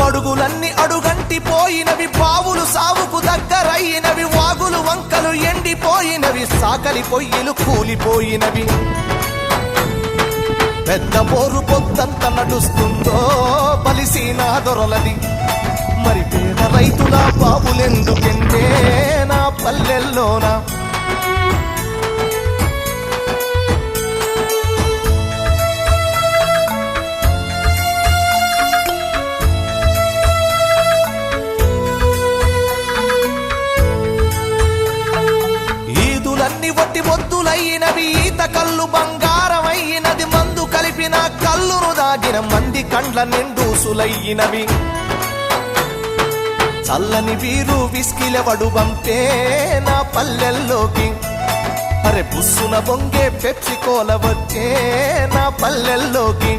మడుగులన్నీ అడుగంటి పోయినవి, బావులు సావుకు దగ్గరైనవి, వాగులు వంకలు ఎండిపోయినవి, సాకలి పొయ్యిలు కూలిపోయినవి. పెద్ద పోరు పొద్దంత నడుస్తుందో బలిసీనా దొరలది, మరి పేద రైతుల బాబులెందుకెందే నా పల్లెల్లోనా. ఈదులన్నీ వట్టి మొద్దులయ్యినవి, ఈత కళ్ళు బంగారమయ్యినది, మందు కలిపిన కళ్ళును దాగిన మంది కండ్ల నిండూసులయ్యినవి. చల్లని వీరు విస్కిలవడు బంపే నా పల్లెల్లోకి, అరే బుస్సున బొంగే పెప్సి కోల వచ్చే నా పల్లెల్లోకి.